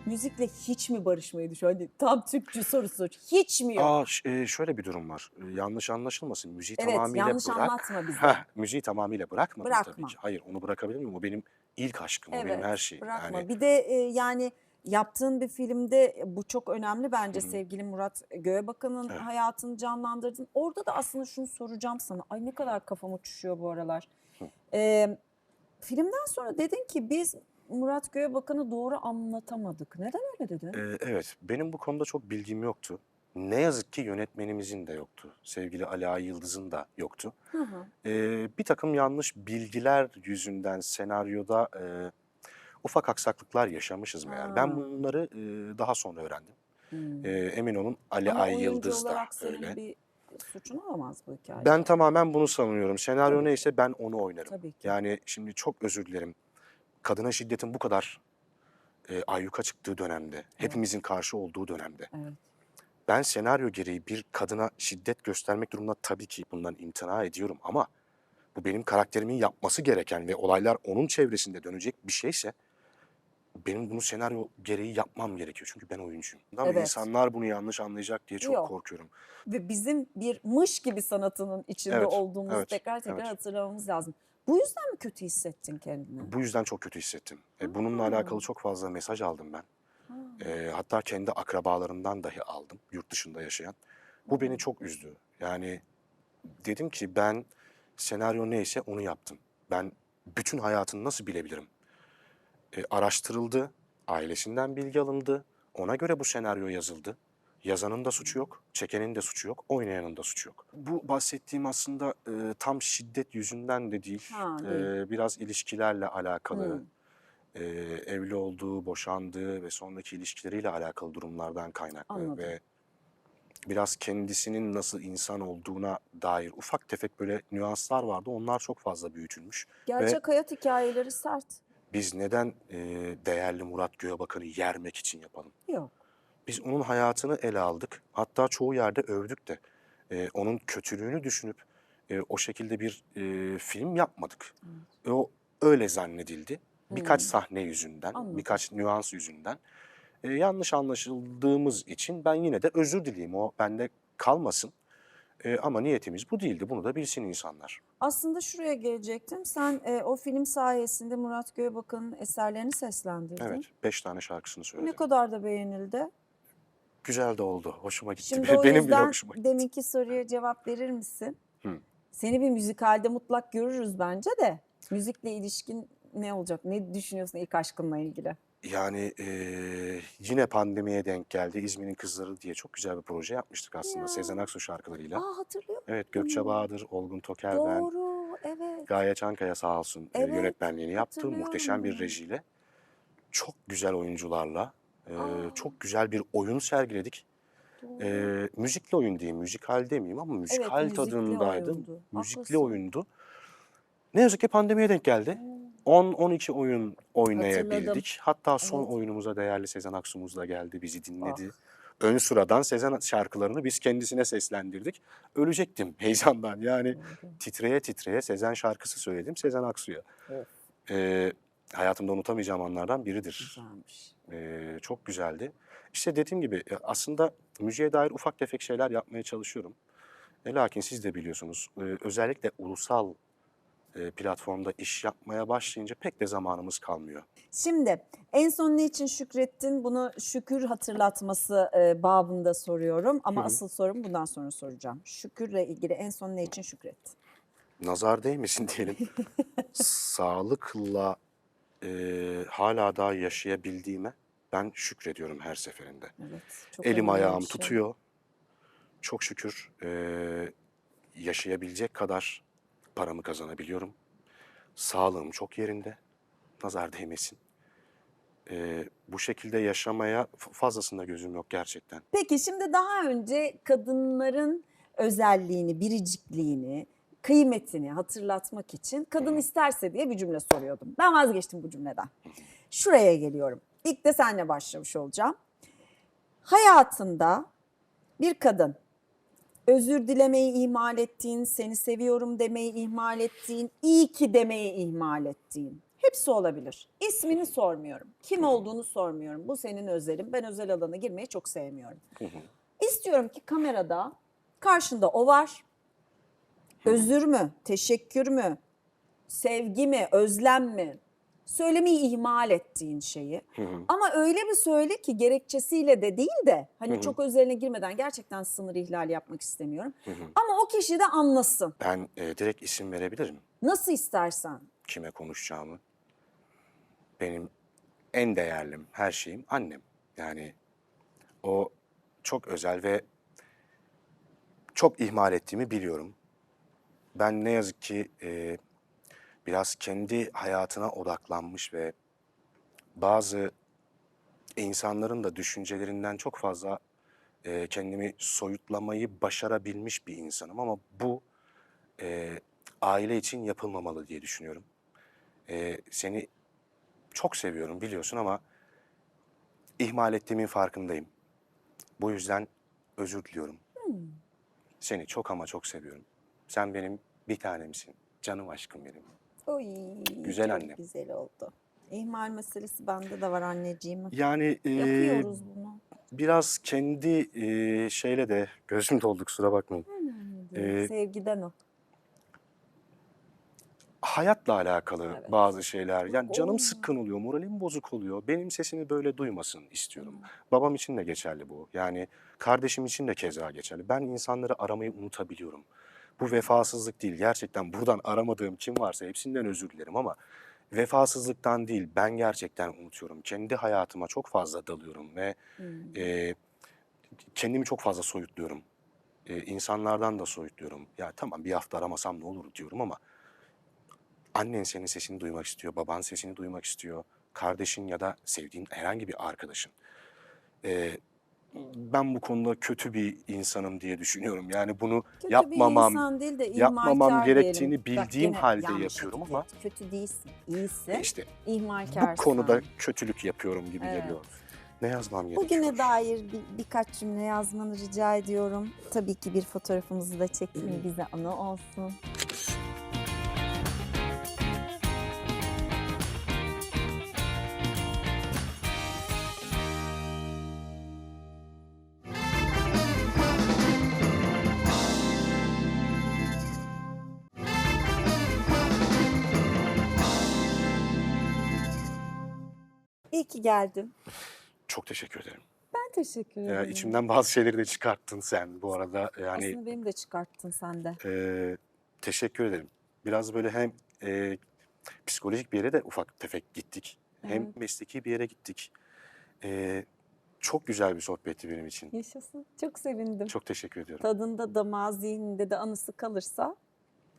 müzikle hiç mi barışmayı düşün? Hani tam Türkçe sorusu. Hiç mi yok? Şöyle bir durum var. Yanlış anlaşılmasın. Müziği Evet, tamamıyla yanlış bırak. anlatma bize. Müziği tamamıyla bırakmadım tabii Bırakma. ki. Hayır, onu bırakabilir miyim? O benim ilk aşkım, o benim Evet, her şeyim. Yani bırakma. Bir de yani yaptığın bir filmde bu çok önemli bence sevgili Murat Göğebakan'ın evet. hayatını canlandırdın. Orada da aslında şunu soracağım sana. Ay ne kadar kafam uçuşuyor bu aralar. Hı. Filmden sonra dedin ki biz Murat Göğebakan'ı doğru anlatamadık. Neden öyle dedin? Evet, benim bu konuda çok bilgim yoktu. Ne yazık ki yönetmenimizin de yoktu. Sevgili Ali Ay Yıldız'ın da yoktu. Hı hı. Bir takım yanlış bilgiler yüzünden senaryoda ufak aksaklıklar yaşamışız meğer. Ben Ha. bunları daha sonra öğrendim. Hmm. Emin olun Ali Ama Ay oyuncu Yıldız da olarak senin öyle. bir suçun olamaz bu hikayede. Ben tamamen bunu savunuyorum. Senaryo Tabii ki. neyse ben onu oynarım. Tabii ki. Yani şimdi çok özür dilerim. Kadına şiddetin bu kadar ayyuka çıktığı dönemde, Evet. hepimizin karşı olduğu dönemde. Evet. Ben senaryo gereği bir kadına şiddet göstermek durumunda tabii ki bundan imtina ediyorum ama bu benim karakterimin yapması gereken ve olaylar onun çevresinde dönecek bir şeyse benim bunu senaryo gereği yapmam gerekiyor. Çünkü ben oyuncuyum. Ama Evet. insanlar bunu yanlış anlayacak diye çok Yok. korkuyorum. Ve bizim bir mış gibi sanatının içinde Evet, olduğumuzu evet, tekrar tekrar evet. hatırlamamız lazım. Bu yüzden mi kötü hissettin kendini? Bu yüzden çok kötü hissettim. Bununla alakalı Ha, çok fazla mesaj aldım ben. ha, Hatta kendi akrabalarımdan dahi aldım, yurt dışında yaşayan. Bu beni ha. çok üzdü. Yani dedim ki ben senaryo neyse onu yaptım. Ben bütün hayatını nasıl bilebilirim? Araştırıldı, ailesinden bilgi alındı, ona göre bu senaryo yazıldı. Yazanın da suçu yok, çekenin de suçu yok, oynayanın da suçu yok. Bu bahsettiğim aslında tam şiddet yüzünden de değil, Ha, değil. biraz ilişkilerle alakalı, Hmm, evli olduğu, boşandığı ve sonraki ilişkileriyle alakalı durumlardan kaynaklı anladım. ve biraz kendisinin nasıl insan olduğuna dair ufak tefek böyle nüanslar vardı. Onlar çok fazla büyütülmüş ve Gerçek hayat hikayeleri sert. biz neden değerli Murat Göğebakan'ı yermek için yapalım? Yok. Biz onun hayatını ele aldık. Hatta çoğu yerde övdük de. Onun kötülüğünü düşünüp o şekilde bir film yapmadık. Evet. O öyle zannedildi. Birkaç Hmm, sahne yüzünden, anladım. birkaç nüans yüzünden. Yanlış anlaşıldığımız için ben yine de özür dileyeyim. O bende kalmasın. Ama niyetimiz bu değildi. Bunu da bilsin insanlar. Aslında şuraya gelecektim. Sen o film sayesinde Murat Göğebakan'ın eserlerini seslendirdin. Evet, 5 tane şarkısını Bu ne söyledim. kadar da beğenildi. Güzel de oldu. Hoşuma gitti. Şimdi o Benim bile yüzden hoşuma gitti. deminki soruya cevap verir misin? Hı. Seni bir müzikalde mutlak görürüz bence de. Müzikle ilişkin ne olacak? Ne düşünüyorsun ilk aşkınla ilgili? Yani yine pandemiye denk geldi. İzmir'in Kızları diye çok güzel bir proje yapmıştık aslında Sezen Ya, Aksu şarkılarıyla. Evet, Gökçe hatırlıyorum. Bahadır, Olgun Toker, ben, Doğru, evet. Gaye Çankaya sağ olsun Evet, yönetmenliğini yaptı. hatırlıyorum Muhteşem bir bunu. rejiyle. Çok güzel oyuncularla Aa, çok güzel bir oyun sergiledik. doğru. Müzikli oyun diyeyim, müzikal demeyeyim ama Evet, müzikal müzikli tadındaydı. oyundu. Müzikli Haklısın. oyundu. Ne yazık ki pandemiye denk geldi. Hmm, 10-12 oyun hatırladım. oynayabildik. Hatta son Evet. oyunumuza değerli Sezen Aksu'muz da geldi, bizi Ah, dinledi. Ön sıradan Sezen şarkılarını biz kendisine seslendirdik. Ölecektim heyecandan. Yani doğru. titreye titreye Sezen şarkısı söyledim Sezen Aksu'ya. Of, Ee, Hayatımda unutamayacağım anlardan biridir. güzelmiş. Çok güzeldi. İşte dediğim gibi aslında müziğe dair ufak tefek şeyler yapmaya çalışıyorum. Lakin siz de biliyorsunuz özellikle ulusal platformda iş yapmaya başlayınca pek de zamanımız kalmıyor. Şimdi en son ne için şükrettin? Bunu şükür hatırlatması babında soruyorum Hı ama hı. asıl sorum bundan sonra soracağım. Şükürle ilgili en son ne için şükrettin? Nazar değmesin diyelim. Sağlıkla hala daha yaşayabildiğime ben şükrediyorum her seferinde. Evet, çok Elim önemli bir ayağım şey. tutuyor. Çok şükür yaşayabilecek kadar paramı kazanabiliyorum. Sağlığım çok yerinde. Nazar değmesin. Bu şekilde yaşamaya fazlasında gözüm yok gerçekten. Peki şimdi daha önce kadınların özelliğini, biricikliğini, kıymetini hatırlatmak için kadın isterse diye bir cümle soruyordum. Ben vazgeçtim bu cümleden. Şuraya geliyorum. İlk de seninle başlamış olacağım. Hayatında bir kadın özür dilemeyi ihmal ettiğin, seni seviyorum demeyi ihmal ettiğin, iyi ki demeyi ihmal ettiğin. Hepsi olabilir. İsmini sormuyorum. Kim olduğunu sormuyorum. Bu senin özelin. Ben özel alana girmeyi çok sevmiyorum. İstiyorum ki kamerada karşında o var. Özür mü, teşekkür mü, sevgi mi, özlem mi? Söylemeyi ihmal ettiğin şeyi. Ama öyle bir söyle ki gerekçesiyle de değil de hani çok özeline girmeden gerçekten sınır ihlali yapmak istemiyorum. Ama o kişi de anlasın. Ben direkt isim verebilirim Nasıl istersen. kime konuşacağımı. Benim en değerlim, her şeyim annem. Yani o çok özel ve çok ihmal ettiğimi biliyorum. Ben ne yazık ki biraz kendi hayatına odaklanmış ve bazı insanların da düşüncelerinden çok fazla kendimi soyutlamayı başarabilmiş bir insanım. Ama bu aile için yapılmamalı diye düşünüyorum. Seni çok seviyorum biliyorsun ama ihmal ettiğimin farkındayım. Bu yüzden özür diliyorum. Seni çok ama çok seviyorum. Sen benim bir tanemsin. Canım aşkım benim. Oy, Güzel çok annem. güzel oldu. İhmal meselesi bende de var anneciğim. Yani Yapıyoruz bunu. biraz kendi şeyle de gözüm doldu kusura bakmayın. Sevgiden o. Hayatla alakalı Evet. bazı şeyler. Yani canım Oo. sıkkın oluyor, moralim bozuk oluyor. Benim sesimi böyle duymasın istiyorum. Babam için de geçerli bu. Yani kardeşim için de keza geçerli. Ben insanları aramayı unutabiliyorum. Bu vefasızlık değil. Gerçekten buradan aramadığım kim varsa hepsinden özür dilerim ama vefasızlıktan değil. Ben gerçekten unutuyorum. Kendi hayatıma çok fazla dalıyorum ve kendimi çok fazla soyutluyorum. İnsanlardan da soyutluyorum. Ya tamam bir hafta aramasam ne olur diyorum ama annen senin sesini duymak istiyor, baban sesini duymak istiyor, kardeşin ya da sevdiğin herhangi bir arkadaşın. Ben bu konuda kötü bir insanım diye düşünüyorum. Yani bunu Kötü yapmamam, bir insan değil de yapmamam ihmalkar gerektiğini diyelim. Bak, bildiğim gene halde yanlış yapıyorum etiket. ama Kötü değilsin, iyisin. işte İhmalkarsın. bu konuda kötülük yapıyorum gibi Evet. geliyor. Ne yazmam gerekiyor? Bugüne dair birkaç cümle yazmanı rica ediyorum. Tabii ki bir fotoğrafımızı da çekin, bize anı olsun. İyi ki geldin. Çok teşekkür ederim. Ben teşekkür Ya, ederim. içimden bazı şeyleri de çıkarttın sen bu arada. Yani Aslında benim de çıkarttın sen de. teşekkür ederim. Biraz böyle hem psikolojik bir yere de ufak tefek gittik. Hem Evet. mesleki bir yere gittik. Çok güzel bir sohbetti benim için. Yaşasın. Çok sevindim. Çok teşekkür ediyorum. Tadında, damağı, zihninde de anısı kalırsa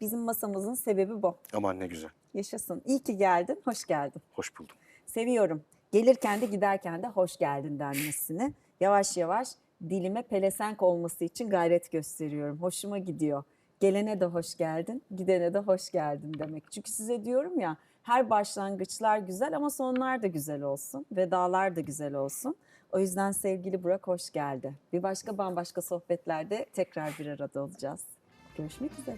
bizim masamızın sebebi bu. Aman ne güzel. Yaşasın. İyi ki geldin, hoş geldin. Hoş buldum. Seviyorum. Gelirken de giderken de hoş geldin denmesini. Yavaş yavaş dilime pelesenk olması için gayret gösteriyorum. Hoşuma gidiyor. Gelene de hoş geldin, gidene de hoş geldin demek. Çünkü size diyorum ya, her başlangıçlar güzel ama sonlar da güzel olsun. Vedalar da güzel olsun. O yüzden sevgili Burak hoş geldi. Bir başka bambaşka sohbetlerde tekrar bir arada olacağız. Görüşmek üzere.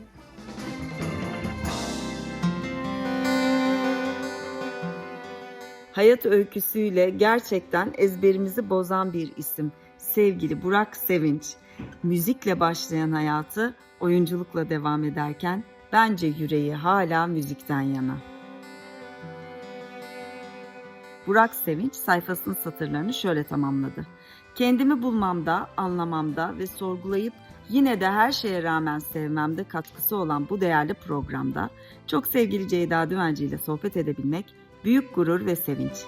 Hayat öyküsüyle gerçekten ezberimizi bozan bir isim. Sevgili Burak Sevinç. Müzikle başlayan hayatı oyunculukla devam ederken bence yüreği hala müzikten yana. Burak Sevinç sayfasının satırlarını şöyle tamamladı. Kendimi bulmamda, anlamamda ve sorgulayıp yine de her şeye rağmen sevmemde katkısı olan bu değerli programda çok sevgili Ceyda Düvenci ile sohbet edebilmek büyük gurur ve sevinç.